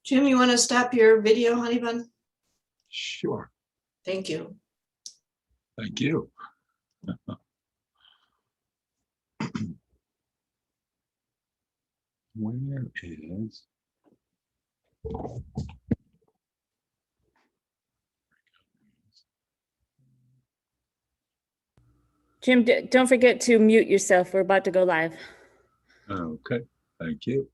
Jim, you want to stop your video, honey bun? Sure. Thank you. Thank you. Where is? Jim, don't forget to mute yourself. We're about to go live. Okay, thank you.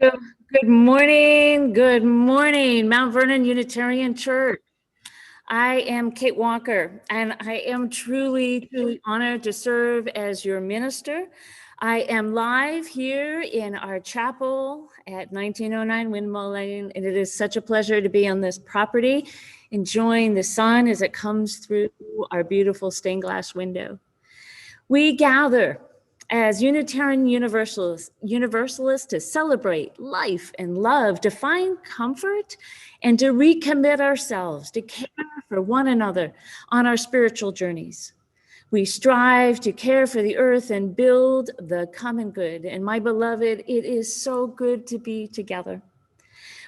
Good morning, Mount Vernon Unitarian Church. I am Kate Walker, and I am truly honored to serve as your minister. I am live here in our chapel at 1909 Windmill Lane, and it is such a pleasure to be on this property, enjoying the sun as it comes through our beautiful stained glass window. We gather as Unitarian Universalists to celebrate life and love, to find comfort, and to recommit ourselves to care for one another on our spiritual journeys. We strive to care for the earth and build the common good. And my beloved, it is so good to be together.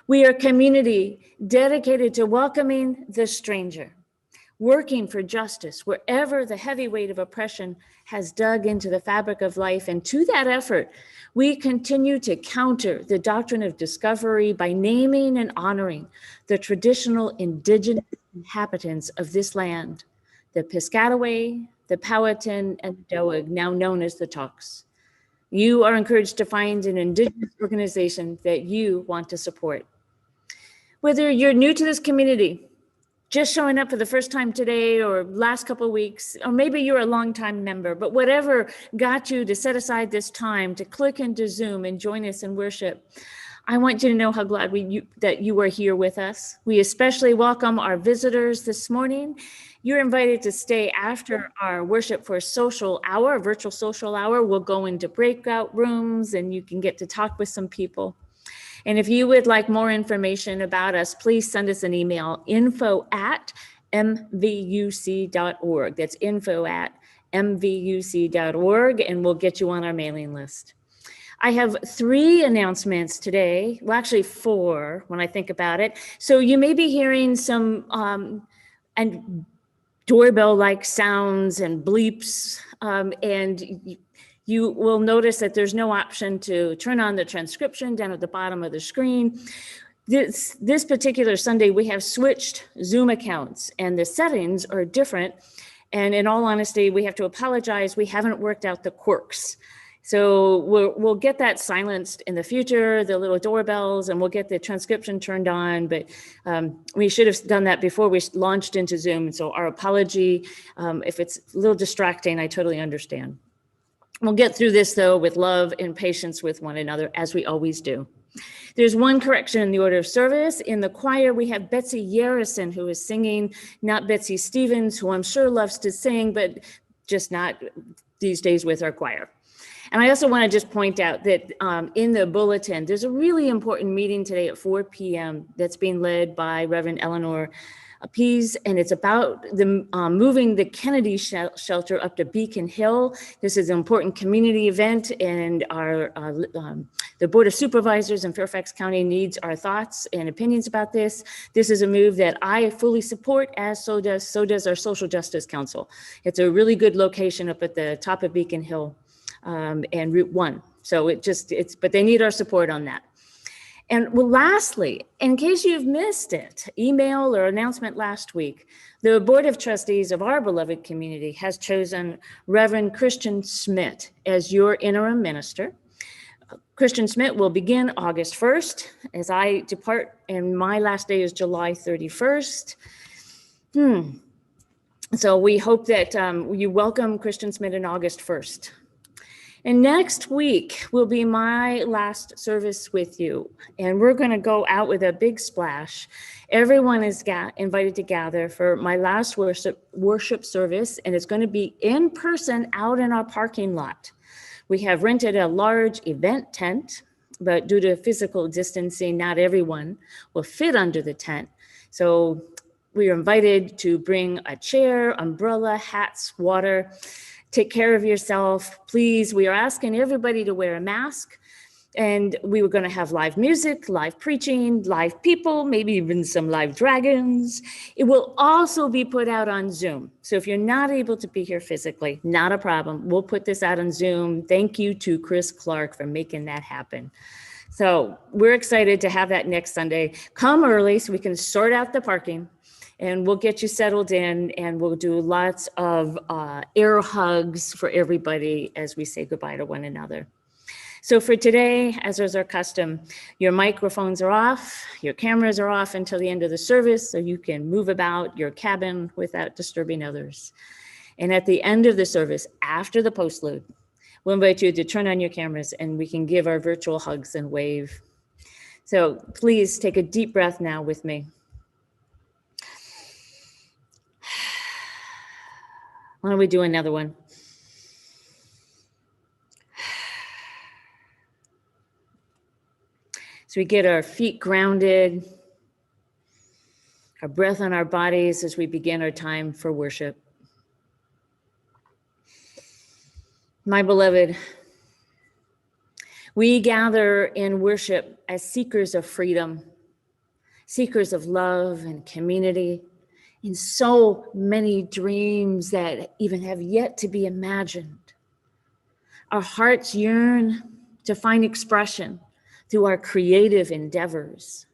We are a community dedicated to welcoming the stranger, working for justice wherever the heavy weight of oppression has dug into the fabric of life. And to that effort, we continue to counter the doctrine of discovery by naming and honoring the traditional indigenous inhabitants of this land, the Piscataway, the Powhatan, and the Doeg, now known as the Talks. You are encouraged to find an indigenous organization that you want to support. Whether you're new to this community, just showing up for the first time today or last couple of weeks, or maybe you're a longtime member, but whatever got you to set aside this time to click into Zoom and join us in worship, I want you to know how glad that you are here with us. We especially welcome our visitors this morning. You're invited to stay after our worship for a social hour, a virtual social hour. We'll go into breakout rooms and you can get to talk with some people. And if you would like more information about us, please send us an email, info@mvuc.org. That's info@mvuc.org, and we'll get you on our mailing list. I have 3 announcements today. Well, actually 4 when I think about it. So you may be hearing some and doorbell-like sounds and bleeps, and you will notice that there's no option to turn on the transcription down at the bottom of the screen. This particular Sunday, we have switched Zoom accounts and the settings are different. And in all honesty, we have to apologize. We haven't worked out the quirks. So we'll get that silenced in the future, the little doorbells, and we'll get the transcription turned on. But we should have done that before we launched into Zoom. So our apology, if it's a little distracting, I totally understand. We'll get through this, though, with love and patience with one another, as we always do. There's one correction in the order of service. In the choir, we have Betsy Yarrison, who is singing, not Betsy Stevens, who I'm sure loves to sing, but just not these days with our choir. And I also want to just point out that in the bulletin, there's a really important meeting today at 4 p.m. that's being led by Reverend Eleanor Pease, and it's about the moving the Kennedy shelter up to Beacon Hill. This is an important community event, and the Board of Supervisors in Fairfax County needs our thoughts and opinions about this. This is a move that I fully support, as so does our Social Justice Council. It's a really good location up at the top of Beacon Hill and Route 1. So but they need our support on that. And well, lastly, in case you've missed it, email or announcement last week, the Board of Trustees of our beloved community has chosen Reverend Christian Schmidt as your interim minister. Christian Schmidt will begin August 1st as I depart, and my last day is July 31st. So we hope that you welcome Christian Schmidt on August 1st. And next week will be my last service with you. And we're going to go out with a big splash. Everyone is invited to gather for my last worship service, and it's going to be in person out in our parking lot. We have rented a large event tent, but due to physical distancing, not everyone will fit under the tent. So we are invited to bring a chair, umbrella, hats, water. Take care of yourself, please. We are asking everybody to wear a mask, and we were going to have live music, live preaching, live people, maybe even some live dragons. It will also be put out on Zoom. So if you're not able to be here physically, not a problem. We'll put this out on Zoom. Thank you to Chris Clark for making that happen. So we're excited to have that next Sunday. Come early so we can sort out the parking. And we'll get you settled in, and we'll do lots of air hugs for everybody as we say goodbye to one another. So for today, as is our custom, your microphones are off, your cameras are off until the end of the service, so you can move about your cabin without disturbing others. And at the end of the service, after the postlude, we'll invite you to turn on your cameras and we can give our virtual hugs and wave. So please take a deep breath now with me. Why don't we do another one? So we get our feet grounded, our breath on our bodies as we begin our time for worship. My beloved, we gather in worship as seekers of freedom, seekers of love and community, in so many dreams that even have yet to be imagined. Our hearts yearn to find expression through our creative endeavors.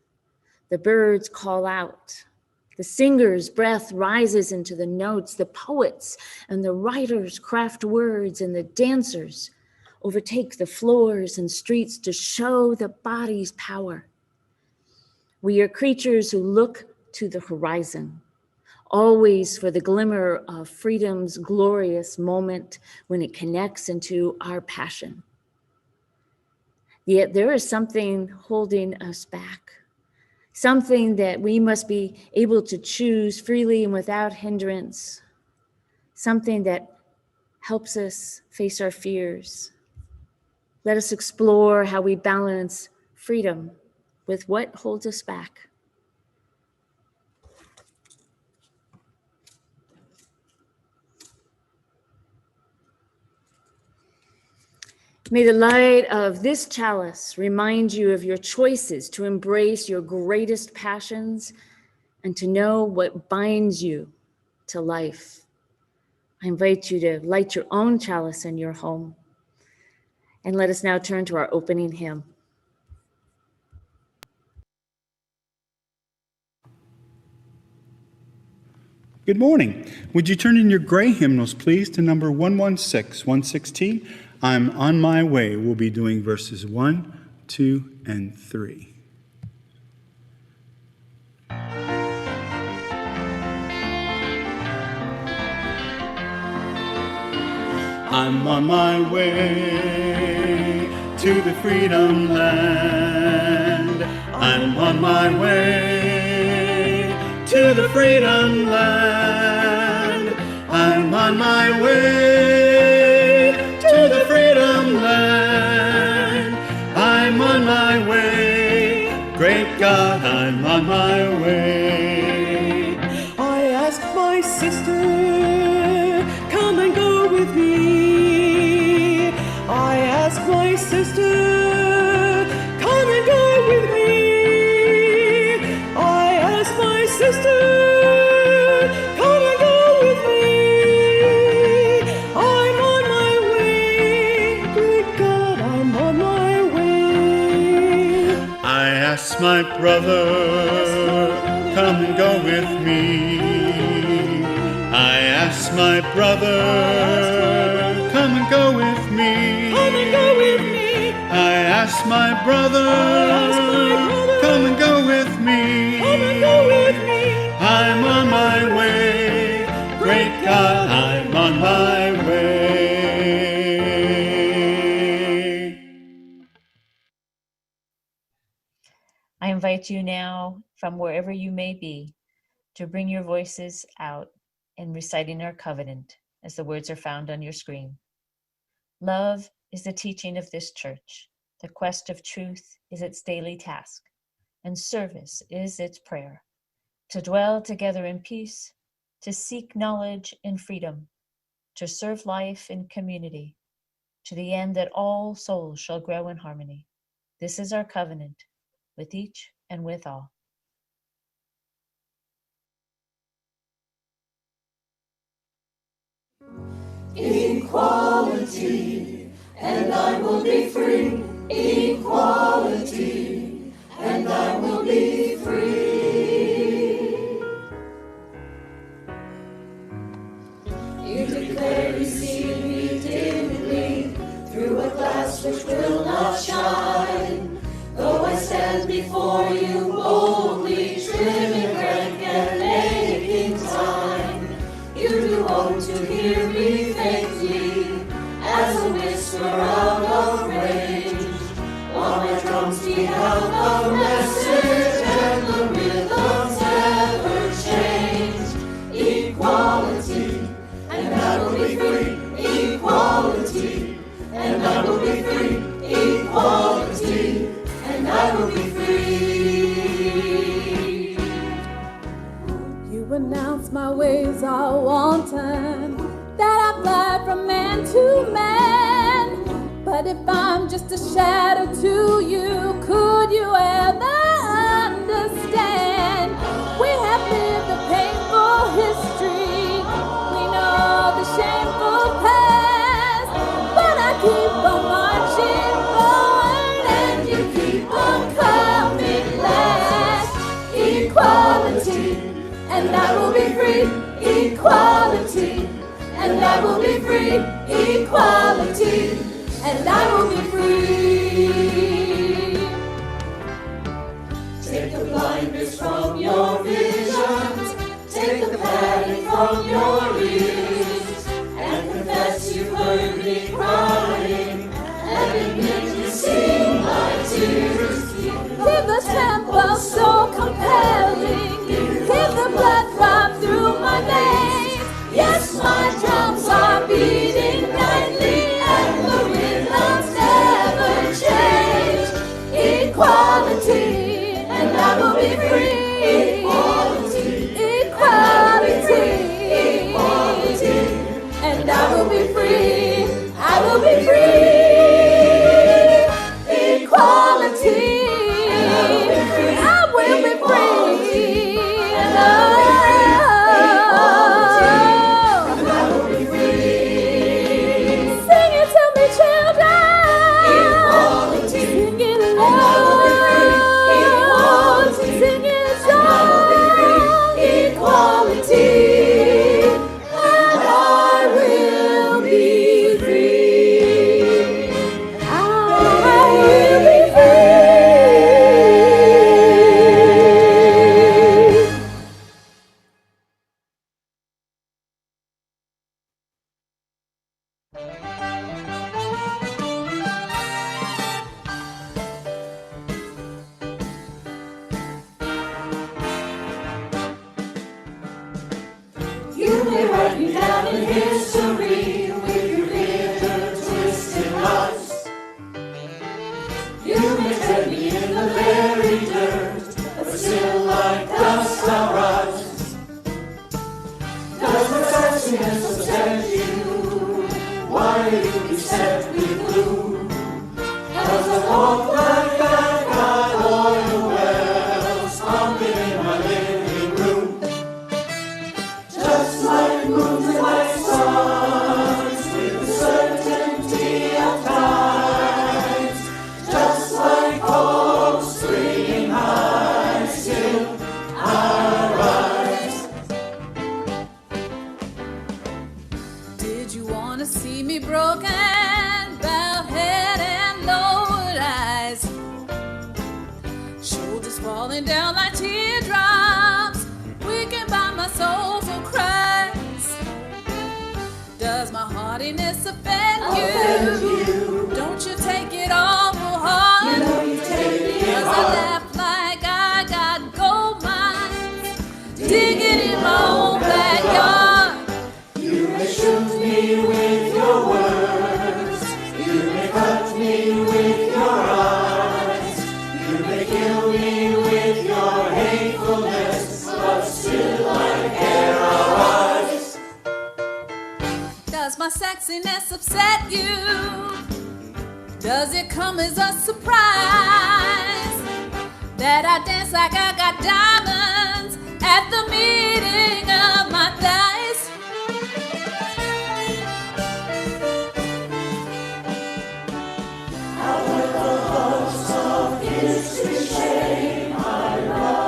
The birds call out. The singer's breath rises into the notes. The poets and the writers craft words, and the dancers overtake the floors and streets to show the body's power. We are creatures who look to the horizon, always for the glimmer of freedom's glorious moment when it connects into our passion. Yet there is something holding us back, something that we must be able to choose freely and without hindrance, something that helps us face our fears. Let us explore how we balance freedom with what holds us back. May the light of this chalice remind you of your choices to embrace your greatest passions and to know what binds you to life. I invite you to light your own chalice in your home. And let us now turn to our opening hymn. Good morning. Would you turn in your gray hymnals, please, to number 116, 116? I'm on my way. We'll be doing verses 1, 2, and 3. I'm on my way to the freedom land. I'm on my way to the freedom land. I'm on my way to the freedom land. I'm on my way, great God, I'm on my way. I ask my sister, come and go with me. I ask my sister, come and go with me. I ask my sister, come and go with me. I'm on my way, great God, I'm on my way. I ask my brother, come and go with me. I ask my brother, come and go with me. Come and go with me. I ask my brother, come and go with me. Come and go with me. I'm on my way, great God, I'm on my way. I invite you now, from wherever you may be, to bring your voices out in reciting our covenant as the words are found on your screen. Love is the teaching of this church. The quest of truth is its daily task, and service is its prayer. To dwell together in peace, to seek knowledge in freedom, to serve life in community, to the end that all souls shall grow in harmony. This is our covenant with each and with all. Equality, and I will be free. Equality, and I will be free. You declare you see me timidly through a glass which will not I'm just a shadow to you, could you ever understand? We have lived a painful history, we know the shameful past, but I keep on marching forward and you keep on coming last. Equality, and I will be free. Equality, and I will be free. Equality, and I will be free. Take the blinders from your visions, take the panic from your ears, and confess you've heard me crying, and begin to see my tears. Hear the tempo so compelling, hear the blood drop through my veins. Yes, my drums are beating nightly, and the rhythms never change. Equality, and I will be free. Equality, equality, equality, and I will be free. I will be free. Equality, and I will be free. I will be free. And I will be free. Sing it to me, children. Equality, sing it aloud. Sing it strong. Equality, and I will be free. I will be free. You may write me down in history with your bitter, twisted lies. You may tread me in the very dirt, but still like dust I'll rise. Does my sexiness upset you? Why do you beset me blue? Does I walk like that guy oil wells pumping in my living room? Just like moons and like stars, with the certainty of times. Just like hopes springing high, still I rise. Did you want to see me broken, bowed head and lowered eyes? Shoulders falling down like teardrops, weakened by my soulful cries. Does my hardiness offend you? Don't you take it awful hard? You know you take it hard. 'Cause I laugh like I got gold mines, digging in my own backyard. You may shoot me with your words, you may cut me with your eyes, you may kill me with your hatefulness, but still I care I'll rise. Does my sexiness upset you? Does it come as a surprise that I dance like I got diamonds at the meeting of my thighs? However, hosts of history shame I rise,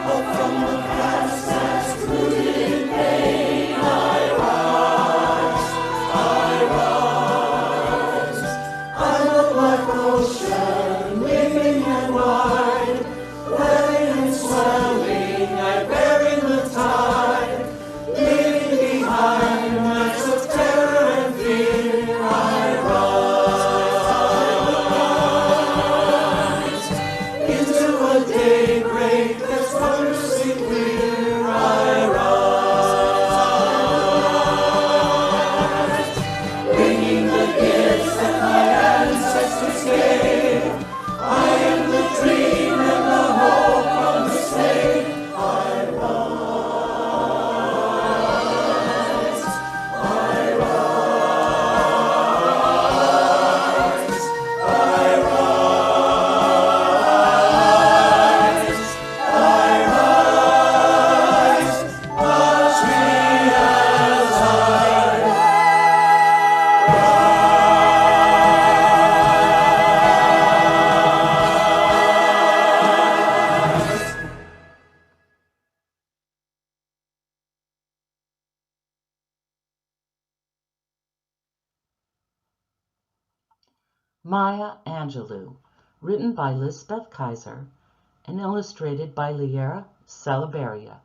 but from the past that's rooted in pain I rise, I rise. I look like an ocean, living and wide, wearing and Maya Angelo, written by Lisbeth Kaiser and illustrated by Liera Salaberria.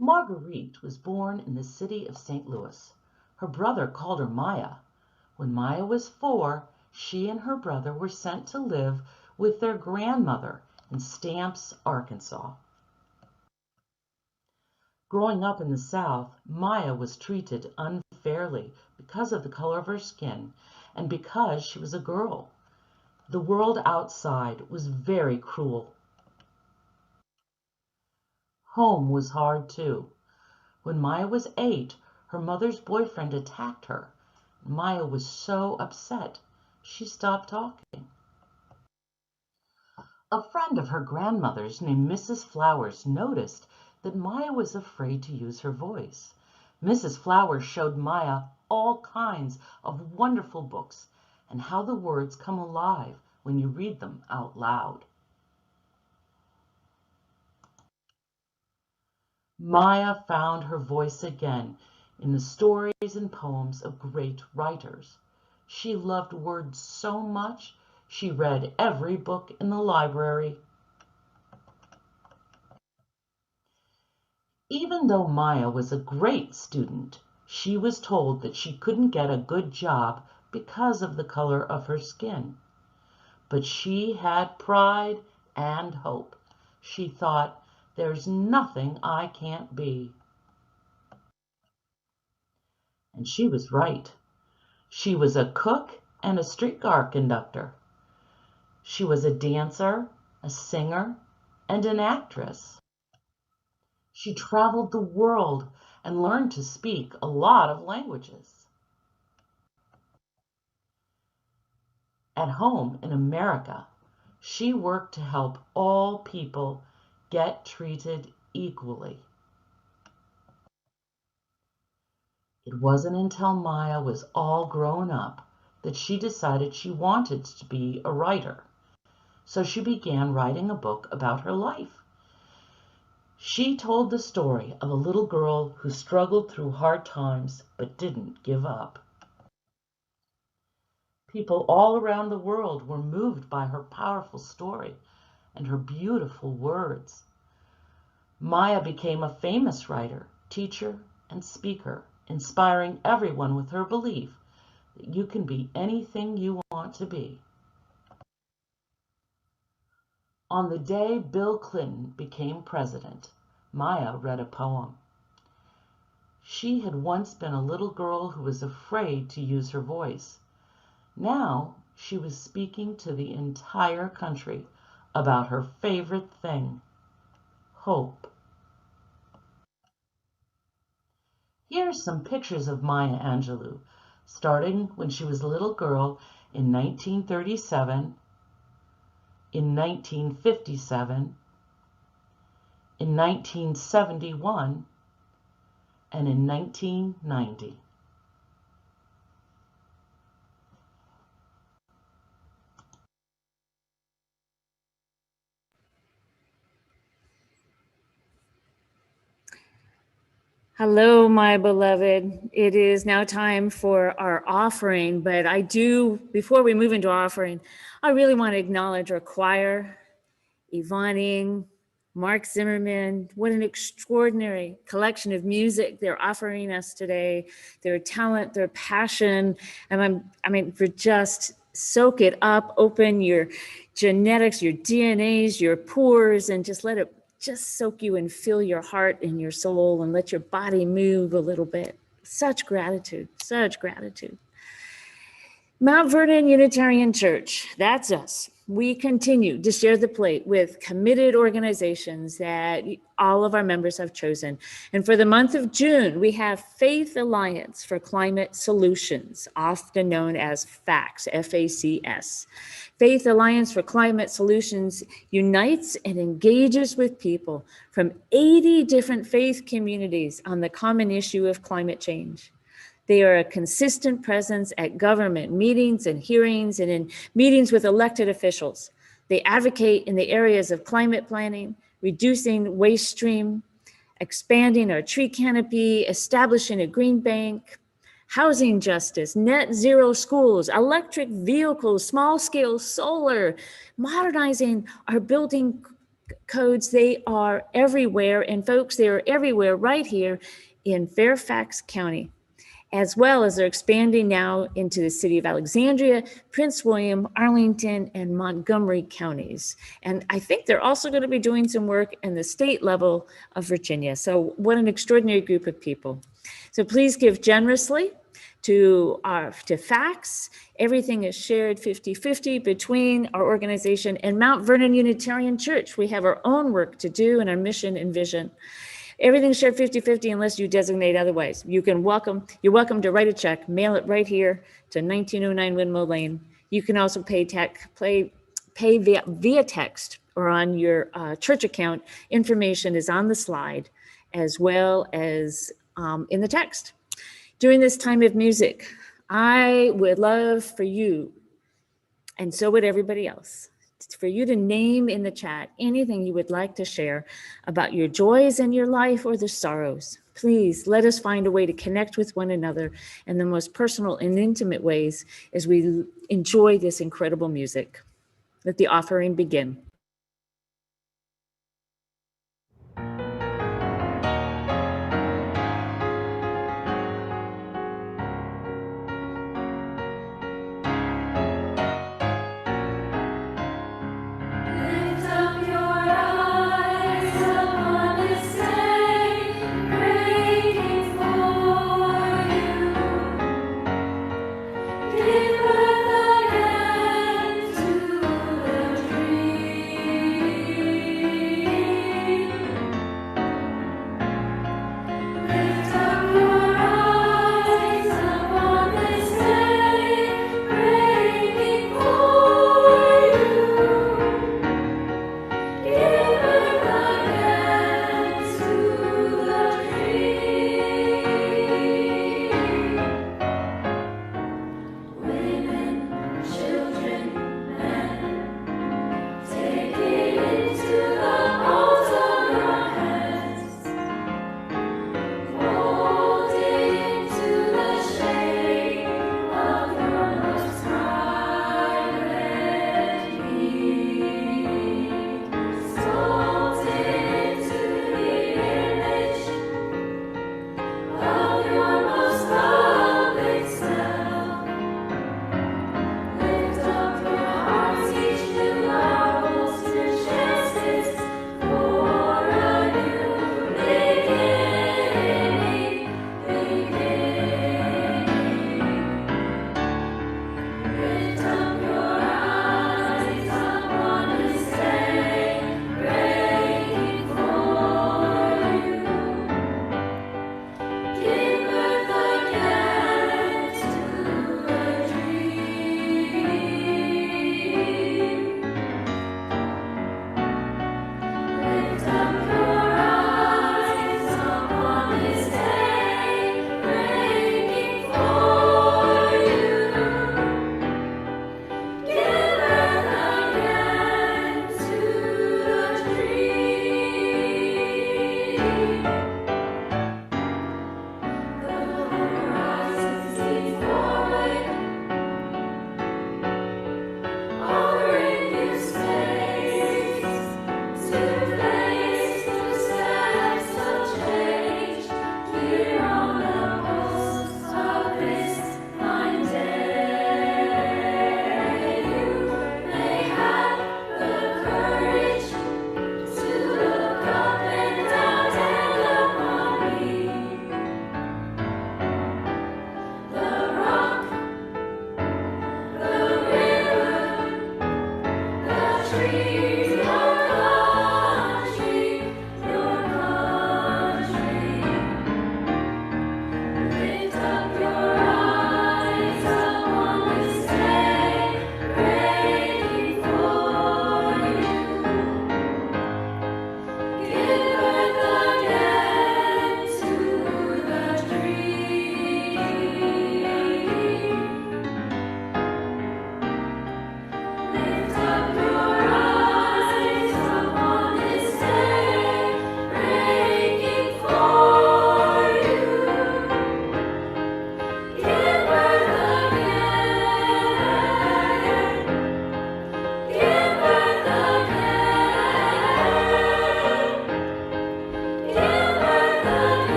Marguerite was born in the city of St. Louis. Her brother called her Maya. When Maya was 4, she and her brother were sent to live with their grandmother in Stamps, Arkansas. Growing up in the South, Maya was treated unfairly because of the color of her skin and because she was a girl. The world outside was very cruel. Home was hard too. When Maya was 8, her mother's boyfriend attacked her. Maya was so upset, she stopped talking. A friend of her grandmother's named Mrs. Flowers noticed that Maya was afraid to use her voice. Mrs. Flowers showed Maya all kinds of wonderful books and how the words come alive when you read them out loud. Maya found her voice again in the stories and poems of great writers. She loved words so much, she read every book in the library. Even though Maya was a great student, she was told that she couldn't get a good job because of the color of her skin. But she had pride and hope. She thought, "There's nothing I can't be." And she was right. She was a cook and a streetcar conductor. She was a dancer, a singer, and an actress. She traveled the world and learned to speak a lot of languages. At home in America, she worked to help all people get treated equally. It wasn't until Maya was all grown up that she decided she wanted to be a writer. So she began writing a book about her life. She told the story of a little girl who struggled through hard times but didn't give up. People all around the world were moved by her powerful story and her beautiful words. Maya became a famous writer, teacher, and speaker, inspiring everyone with her belief that you can be anything you want to be. On the day Bill Clinton became president, Maya read a poem. She had once been a little girl who was afraid to use her voice. Now she was speaking to the entire country about her favorite thing, hope. Here are some pictures of Maya Angelou, starting when she was a little girl in 1937, in 1957, in 1971, and in 1990. Hello, my beloved. It is now time for our offering, but before we move into our offering, I really want to acknowledge our choir, Yvonne, Mark Zimmerman. What an extraordinary collection of music they're offering us today. Their talent, their passion, and just soak it up, open your genetics, your DNAs, your pores, and just let it just soak you and fill your heart and your soul and let your body move a little bit. Such gratitude, such gratitude. Mount Vernon Unitarian Church, that's us. We continue to share the plate with committed organizations that all of our members have chosen. And for the month of June, we have Faith Alliance for Climate Solutions, often known as FACS, F-A-C-S. Faith Alliance for Climate Solutions unites and engages with people from 80 different faith communities on the common issue of climate change. They are a consistent presence at government meetings and hearings and in meetings with elected officials. They advocate in the areas of climate planning, reducing waste stream, expanding our tree canopy, establishing a green bank, housing justice, net zero schools, electric vehicles, small scale solar, modernizing our building codes. They are everywhere. And folks, they are everywhere right here in Fairfax County, as well as they're expanding now into the city of Alexandria, Prince William, Arlington, and Montgomery counties. And I think they're also going to be doing some work in the state level of Virginia. So what an extraordinary group of people. So please give generously to FACTS. Everything is shared 50-50 between our organization and Mount Vernon Unitarian Church. We have our own work to do and our mission and vision. Everything's shared 50-50 unless you designate otherwise. You're welcome to write a check, mail it right here to 1909 Windmill Lane. You can also pay via text or on your church account. Information is on the slide as well as in the text. During this time of music, I would love for you, and so would everybody else, for you to name in the chat anything you would like to share about your joys in your life or the sorrows. Please let us find a way to connect with one another in the most personal and intimate ways as we enjoy this incredible music. Let the offering begin. Give birth again to the dream.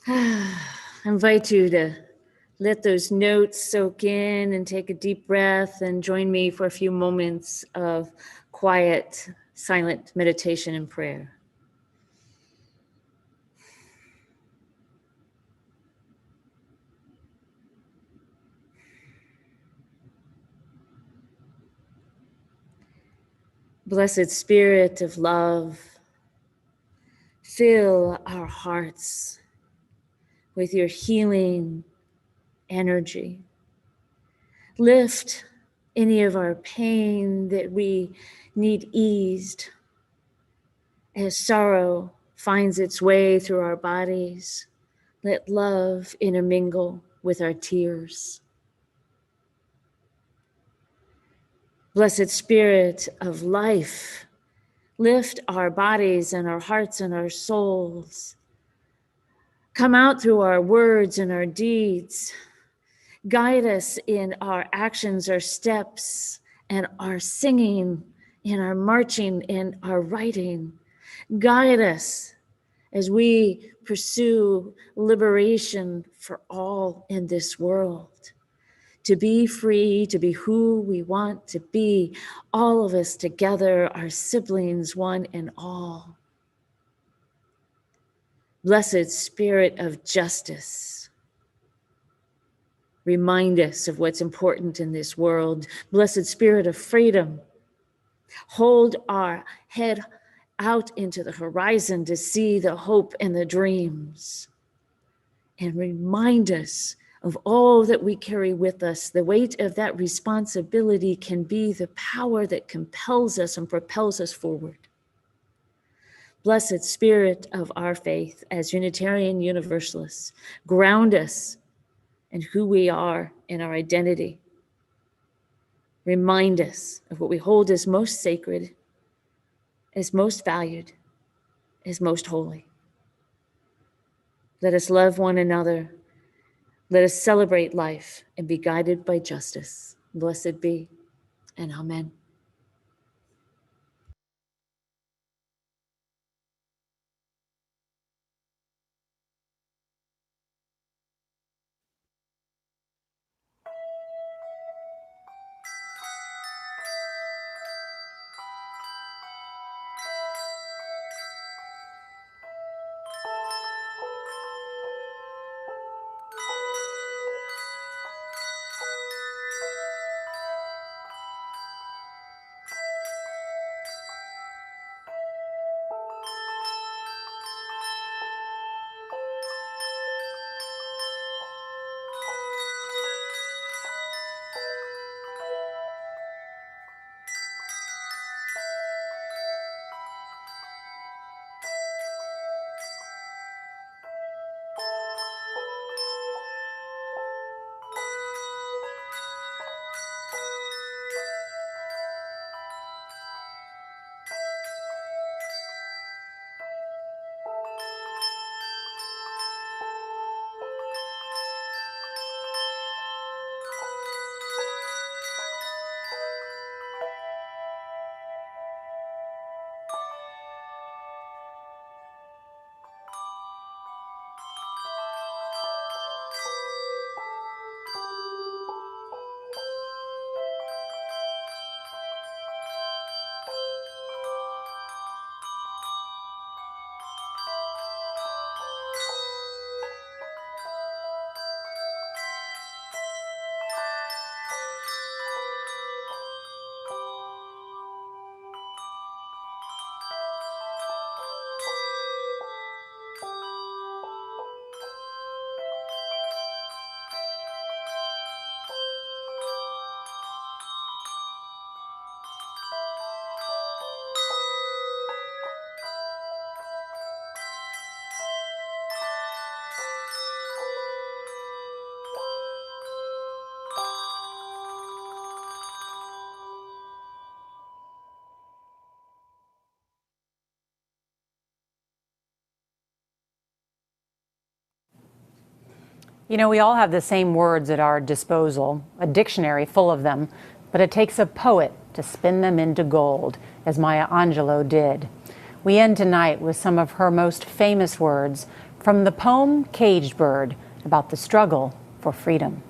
I invite you to let those notes soak in and take a deep breath and join me for a few moments of quiet, silent meditation and prayer. Blessed Spirit of love, fill our hearts with your healing energy. Lift any of our pain that we need eased as sorrow finds its way through our bodies. Let love intermingle with our tears. Blessed Spirit of life, lift our bodies and our hearts and our souls. Come out through our words and our deeds. Guide us in our actions, our steps, and our singing, in our marching, and our writing. Guide us as we pursue liberation for all in this world. To be free, to be who we want to be, all of us together, our siblings, one and all. Blessed Spirit of justice, remind us of what's important in this world. Blessed Spirit of freedom, hold our head out into the horizon to see the hope and the dreams. And remind us of all that we carry with us. The weight of that responsibility can be the power that compels us and propels us forward. Blessed Spirit of our faith, as Unitarian Universalists, ground us in who we are in our identity. Remind us of what we hold as most sacred, as most valued, as most holy. Let us love one another. Let us celebrate life and be guided by justice. Blessed be, and amen. You know, we all have the same words at our disposal, a dictionary full of them, but it takes a poet to spin them into gold, as Maya Angelo did. We end tonight with some of her most famous words From the poem Caged Bird, about the struggle for freedom.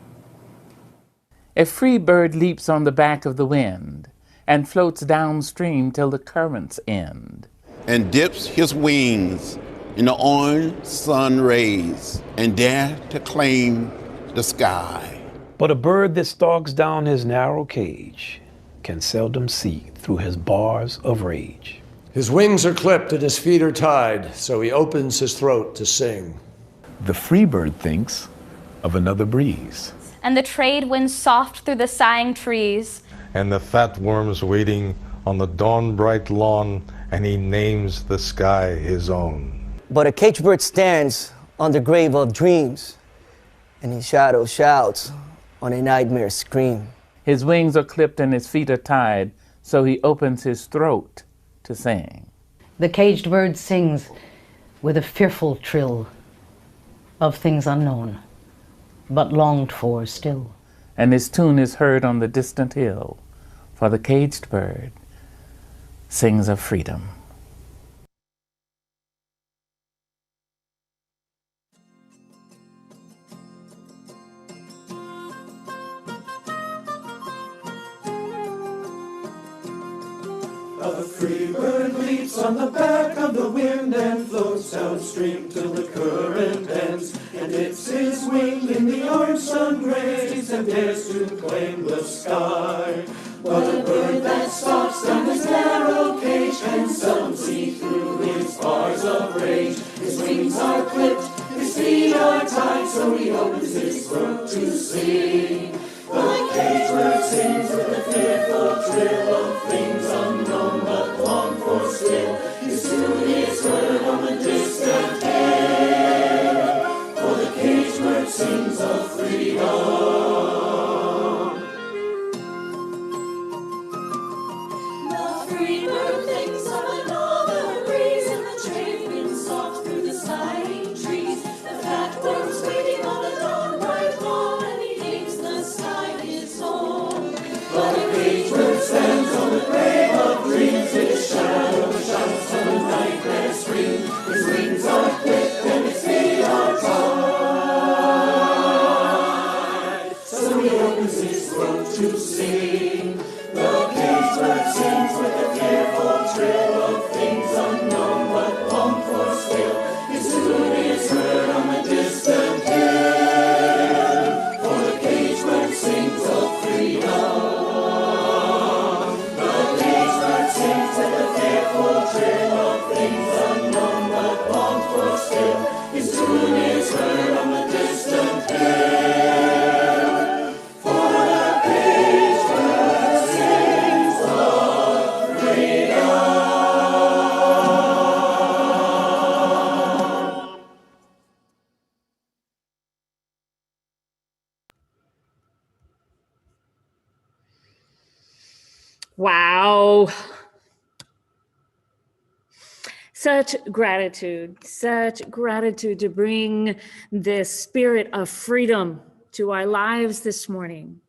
A free bird leaps on the back of the wind and floats downstream till the currents end. And dips his wings in the orange sun rays and dare to claim the sky. But a bird that stalks down his narrow cage can seldom see through his bars of rage. His wings are clipped and his feet are tied, so he opens his throat to sing. The free bird thinks of another breeze. And the trade winds soft through the sighing trees. And the fat worms waiting on the dawn-bright lawn, and he names the sky his own. But a caged bird stands on the grave of dreams, and his shadow shouts on a nightmare scream. His wings are clipped and his feet are tied, so he opens his throat to sing. The caged bird sings with a fearful trill of things unknown, but longed for still. And his tune is heard on the distant hill, for the caged bird sings of freedom. A free bird leaps on the back of the wind and floats downstream till the current ends, and dips his wing in the orange sun rays and dares to claim the sky. But a bird that stalks down his narrow cage can seldom see through his bars of rage. His wings are clipped, his feet are tied, so he opens his throat to sing. The caged bird sings with a fearful trill of things unknown but long for still. His tune is heard on the distant air, for the caged bird sings of freedom. The free bird thinks of another breeze, and the trade winds soft through the sighing trees. The fat worms waiting on the dawn-bright lawn, and he names the sky his home. But a caged bird stands on the grave of dreams, his shadow shouts on a nightmare scream. His wings are clipped and his feet are tied, so he opens his throat to sing. The caged bird sings with a fearful trill of things unknown but long for still. His tune is heard on the distant hill, for the caged bird sings of freedom. The caged bird sings with a fearful trill of things unknown but long for still. His tune is heard on the distant hill, for the caged bird sings of freedom. Wow. Such gratitude to bring this spirit of freedom to our lives this morning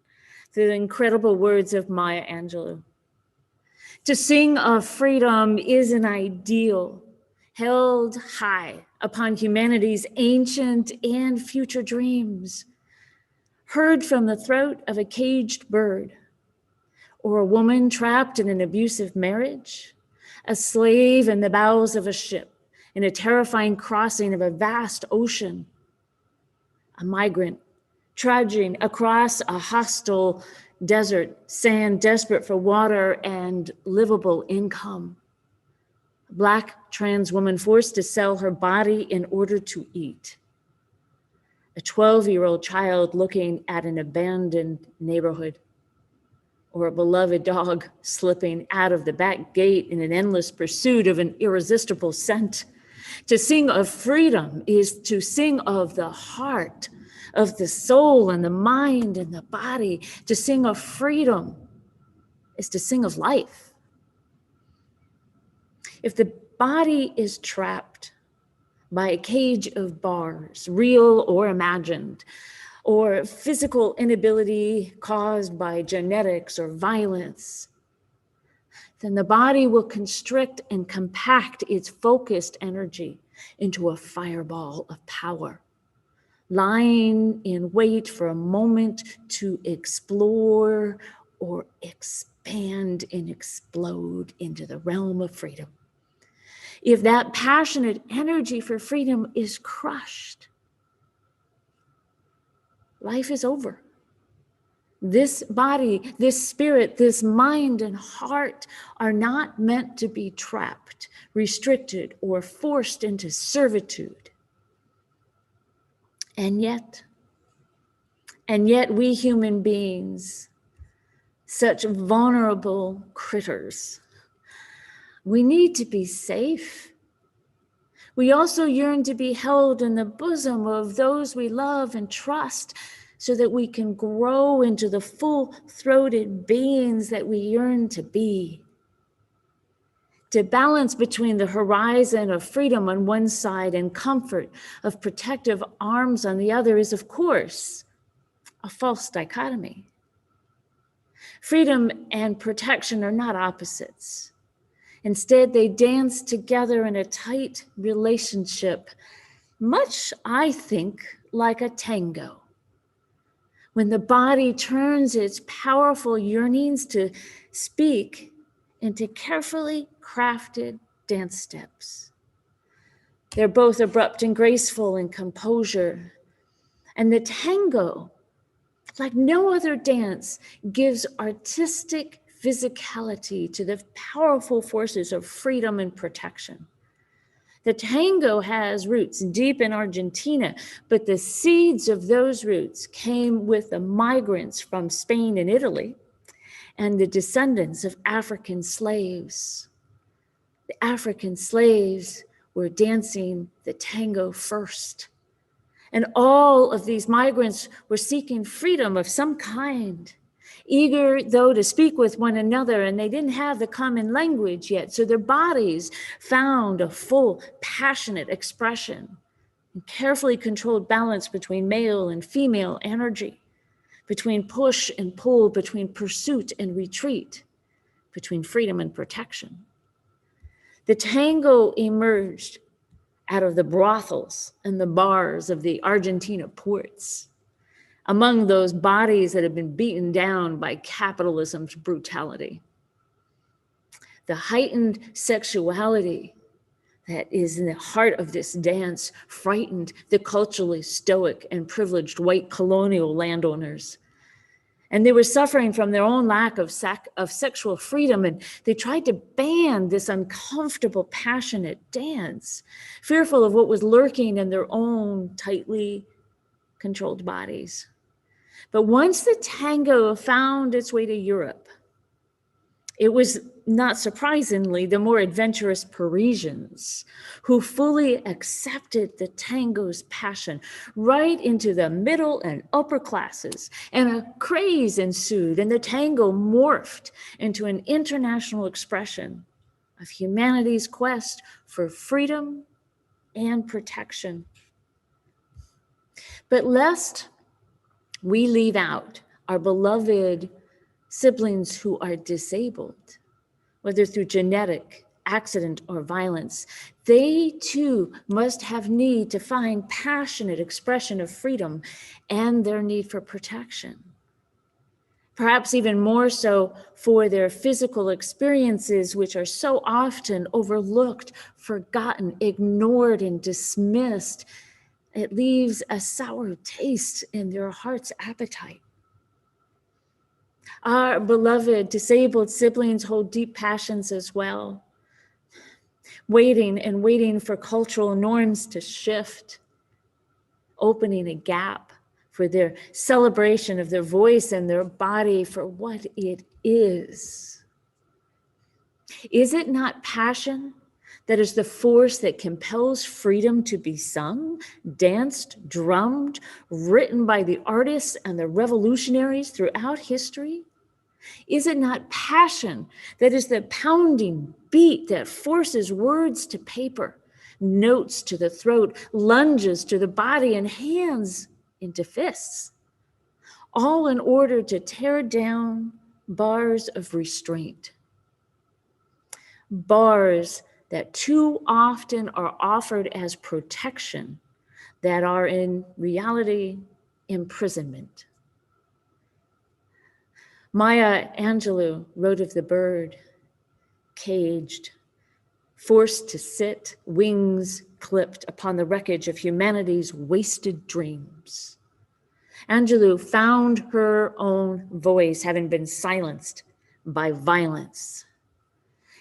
through the incredible words of Maya Angelo. To sing of freedom is an ideal held high upon humanity's ancient and future dreams, heard from the throat of a caged bird, or a woman trapped in an abusive marriage, a slave in the bowels of a ship, in a terrifying crossing of a vast ocean, a migrant trudging across a hostile desert sand, desperate for water and livable income, a Black trans woman forced to sell her body in order to eat, a 12-year-old child looking at an abandoned neighborhood, or a beloved dog slipping out of the back gate in an endless pursuit of an irresistible scent. To sing of freedom is to sing of the heart, of the soul and the mind and the body. To sing of freedom is to sing of life. If the body is trapped by a cage of bars, real or imagined, or physical inability caused by genetics or violence, then the body will constrict and compact its focused energy into a fireball of power, lying in wait for a moment to explore or expand and explode into the realm of freedom. If that passionate energy for freedom is crushed, life is over. This body, this spirit, this mind and heart are not meant to be trapped, restricted, or forced into servitude. And yet we human beings, such vulnerable critters, we need to be safe. We also yearn to be held in the bosom of those we love and trust, so that we can grow into the full-throated beings that we yearn to be. To balance between the horizon of freedom on one side and comfort of protective arms on the other is, of course, a false dichotomy. Freedom and protection are not opposites. Instead, they dance together in a tight relationship, much, I think, like a tango. When the body turns its powerful yearnings to speak into carefully crafted dance steps. They're both abrupt and graceful in composure. And the tango, like no other dance, gives artistic physicality to the powerful forces of freedom and protection. The tango has roots deep in Argentina, but the seeds of those roots came with the migrants from Spain and Italy and the descendants of African slaves. The African slaves were dancing the tango first. And all of these migrants were seeking freedom of some kind, eager, though, to speak with one another, and they didn't have the common language yet, so their bodies found a full, passionate expression and carefully controlled balance between male and female energy, between push and pull, between pursuit and retreat, between freedom and protection. The tango emerged out of the brothels and the bars of the Argentina ports, among those bodies that have been beaten down by capitalism's brutality. The heightened sexuality that is in the heart of this dance frightened the culturally stoic and privileged white colonial landowners. And they were suffering from their own lack of sexual freedom, and they tried to ban this uncomfortable, passionate dance, fearful of what was lurking in their own tightly controlled bodies. But once the tango found its way to Europe, it was, not surprisingly, the more adventurous Parisians who fully accepted the tango's passion right into the middle and upper classes. And a craze ensued, and the tango morphed into an international expression of humanity's quest for freedom and protection. But lest we leave out our beloved siblings who are disabled, whether through genetic, accident, or violence, they too must have need to find passionate expression of freedom and their need for protection. Perhaps even more so for their physical experiences, which are so often overlooked, forgotten, ignored, and dismissed. It leaves a sour taste in their heart's appetite. Our beloved disabled siblings hold deep passions as well, waiting and waiting for cultural norms to shift, opening a gap for their celebration of their voice and their body for what it is. Is it not passion that is the force that compels freedom to be sung, danced, drummed, written by the artists and the revolutionaries throughout history? Is it not passion that is the pounding beat that forces words to paper, notes to the throat, lunges to the body, and hands into fists, all in order to tear down bars of restraint? Bars that too often are offered as protection that are in reality imprisonment. Maya Angelo wrote of the bird, caged, forced to sit, wings clipped upon the wreckage of humanity's wasted dreams. Angelou found her own voice, having been silenced by violence.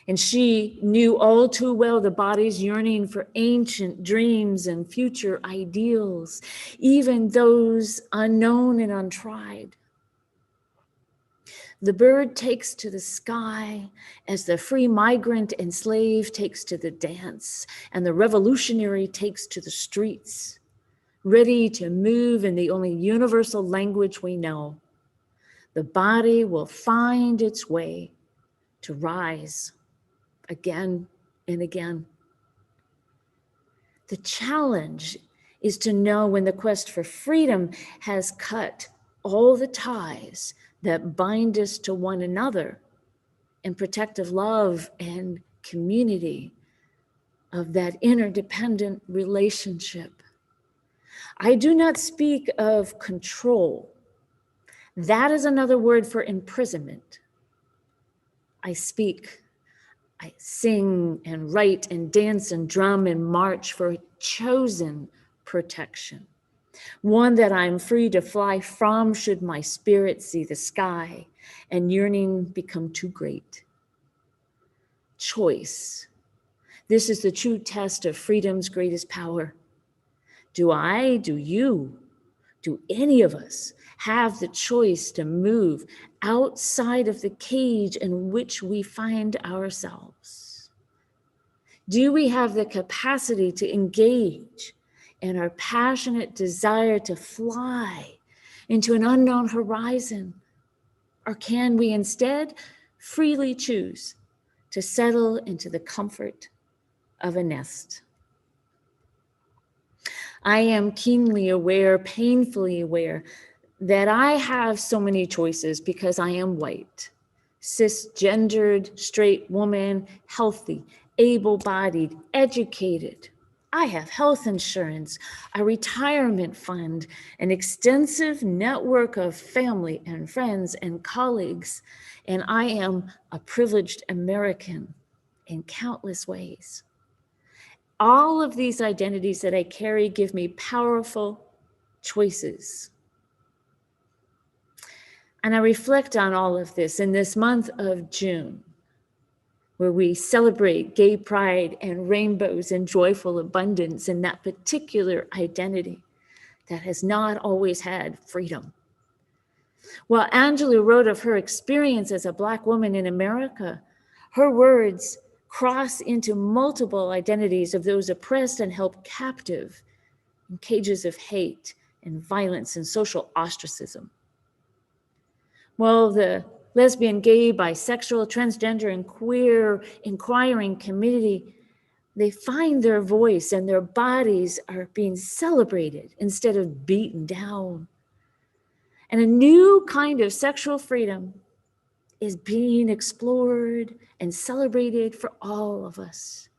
And she knew all too well the body's yearning for ancient dreams and future ideals, even those unknown and untried. The bird takes to the sky as the free migrant and slave takes to the dance, and the revolutionary takes to the streets, ready to move in the only universal language we know. The body will find its way to rise again and again. The challenge is to know when the quest for freedom has cut all the ties that bind us to one another in protective love and community of that interdependent relationship. I do not speak of control. That is another word for imprisonment. I sing and write and dance and drum and march for a chosen protection, one that I'm free to fly from should my spirit see the sky and yearning become too great. Choice. This is the true test of freedom's greatest power. Do I, do you, do any of us have the choice to move outside of the cage in which we find ourselves? Do we have the capacity to engage in our passionate desire to fly into an unknown horizon? Or can we instead freely choose to settle into the comfort of a nest? I am keenly aware, painfully aware, that I have so many choices because I am white, cisgendered, straight woman, healthy, able-bodied, educated. I have health insurance, a retirement fund, an extensive network of family and friends and colleagues, and I am a privileged American in countless ways. All of these identities that I carry give me powerful choices. And I reflect on all of this in this month of June, where we celebrate gay pride and rainbows and joyful abundance in that particular identity that has not always had freedom. While Angela wrote of her experience as a Black woman in America, her words cross into multiple identities of those oppressed and held captive in cages of hate and violence and social ostracism. While the lesbian, gay, bisexual, transgender, and queer inquiring community, they find their voice and their bodies are being celebrated instead of beaten down. And a new kind of sexual freedom is being explored and celebrated for all of us.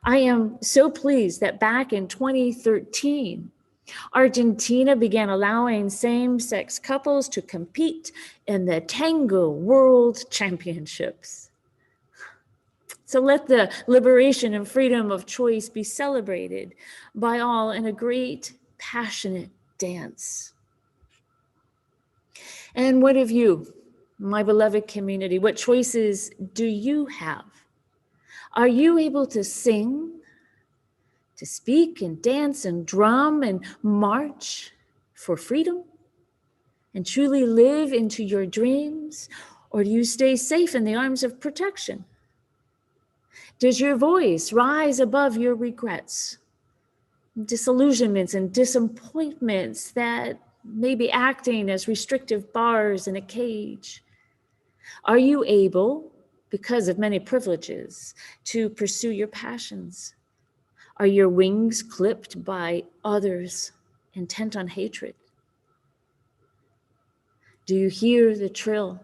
I am so pleased that back in 2013, Argentina began allowing same-sex couples to compete in the Tango World Championships. So let the liberation and freedom of choice be celebrated by all in a great, passionate dance. And what of you, my beloved community? What choices do you have? Are you able to sing, to speak and dance and drum and march for freedom and truly live into your dreams? Or do you stay safe in the arms of protection? Does your voice rise above your regrets, disillusionments and disappointments that may be acting as restrictive bars in a cage? Are you able, because of many privileges, to pursue your passions? Are your wings clipped by others intent on hatred? Do you hear the trill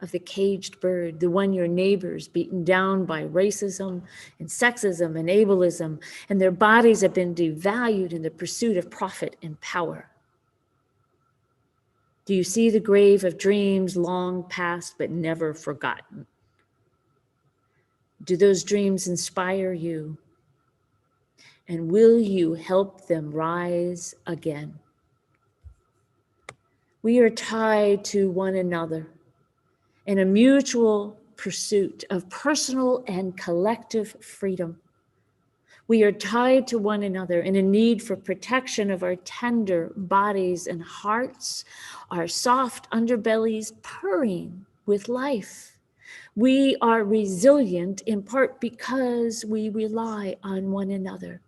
of the caged bird, the one your neighbors beaten down by racism and sexism and ableism, and their bodies have been devalued in the pursuit of profit and power? Do you see the grave of dreams long past but never forgotten? Do those dreams inspire you? And will you help them rise again? We are tied to one another in a mutual pursuit of personal and collective freedom. We are tied to one another in a need for protection of our tender bodies and hearts, our soft underbellies purring with life. We are resilient in part because we rely on one another.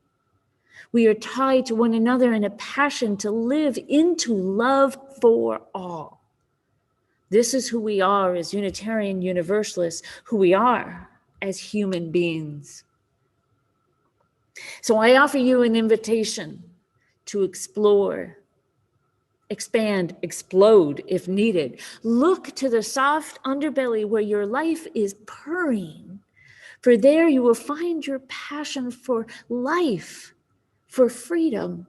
We are tied to one another in a passion to live into love for all. This is who we are as Unitarian Universalists, who we are as human beings. So I offer you an invitation to explore, expand, explode if needed. Look to the soft underbelly where your life is purring, for there you will find your passion for life, for freedom.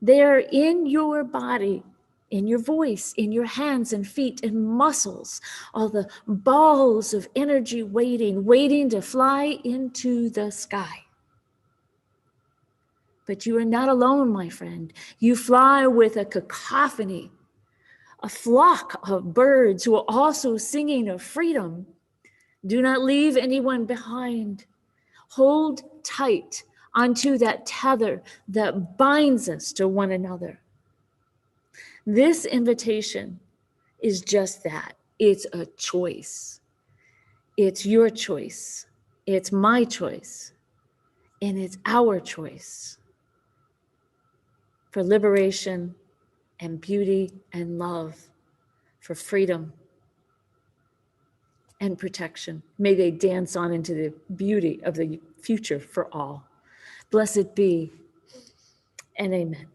There in your body, in your voice, in your hands and feet and muscles, all the balls of energy waiting to fly into the sky. But you are not alone, my friend. You fly with a cacophony, a flock of birds who are also singing of freedom. Do not leave anyone behind. Hold tight onto that tether that binds us to one another. This invitation is just that. It's a choice. It's your choice. It's my choice. And it's our choice for liberation and beauty and love, for freedom and protection. May they dance on into the beauty of the future for all. Blessed be, and amen.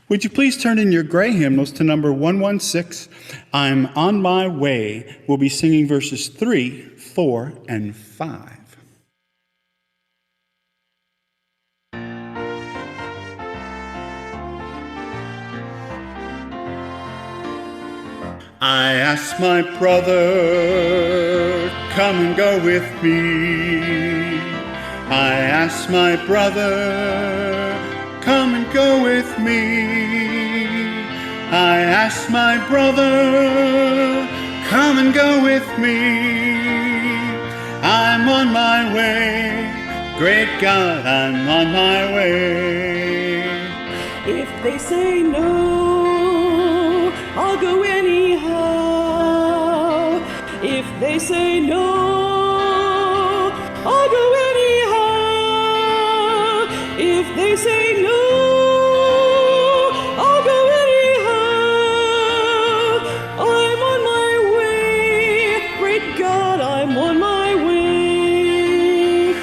Would you please turn in your gray hymnals to number 116, I'm on my way. We'll be singing verses 3, 4, and 5. I asked my brother, come and go with me. I asked my brother, come and go with me. I asked my brother, come and go with me. I'm on my way, great God, I'm on my way. If they say no, I'll go anyhow. If they say no, I'll go anyhow. If they say no, I'll go anyhow. I'm on my way, great God, I'm on my way.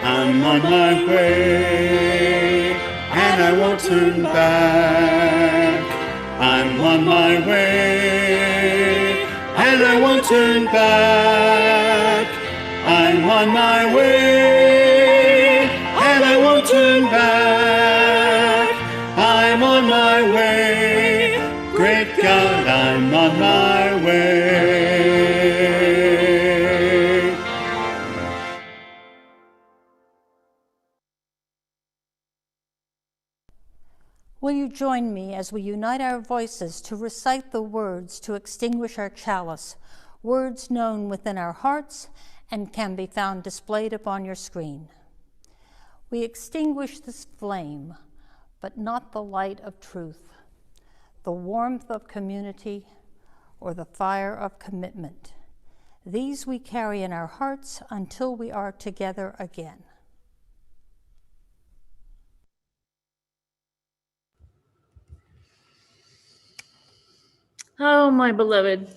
I'm on my way, and I won't turn back. I'm on my way, and I won't turn back. I'm on my way, and I won't turn back. I'm on my way, great God, I'm on my way. Will you join me as we unite our voices to recite the words to extinguish our chalice, words known within our hearts and can be found displayed upon your screen? We extinguish this flame, but not the light of truth, the warmth of community, or the fire of commitment. These we carry in our hearts until we are together again. Oh, my beloved,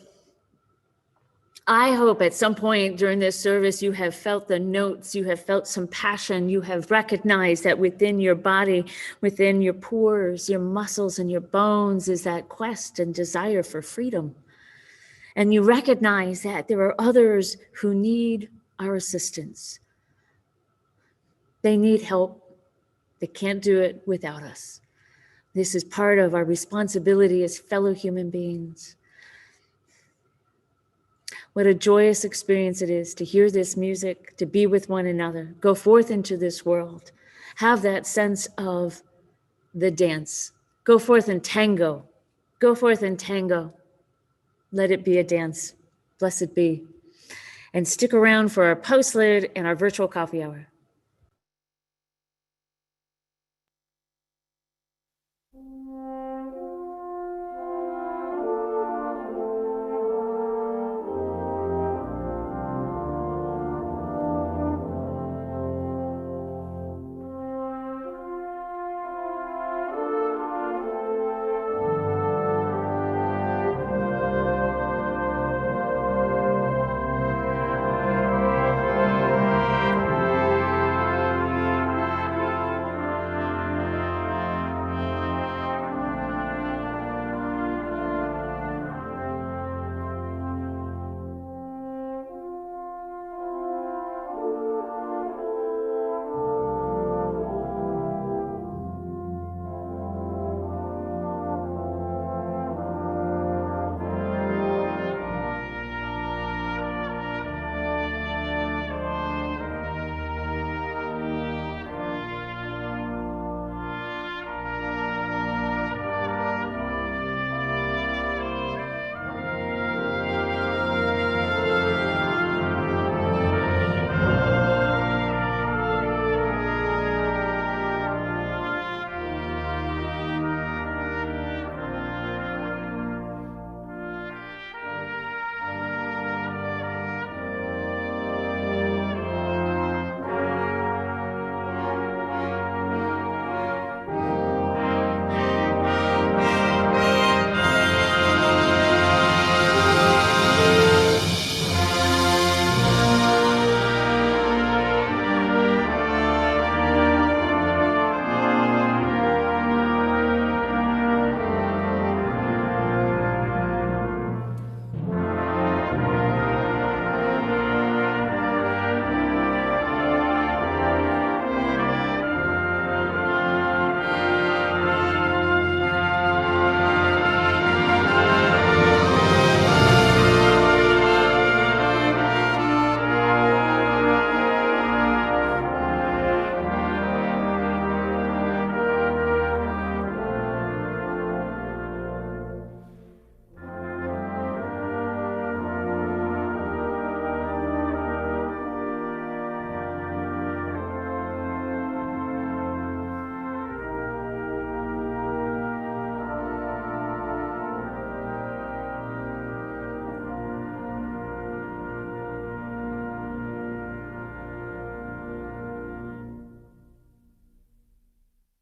I hope at some point during this service you have felt the notes, you have felt some passion, you have recognized that within your body, within your pores, your muscles, and your bones is that quest and desire for freedom. And you recognize that there are others who need our assistance. They need help. They can't do it without us. This is part of our responsibility as fellow human beings. What a joyous experience it is to hear this music, to be with one another, go forth into this world, have that sense of the dance. Go forth and tango. Go forth and tango. Let it be a dance. Blessed be. And stick around for our post-lit and our virtual coffee hour.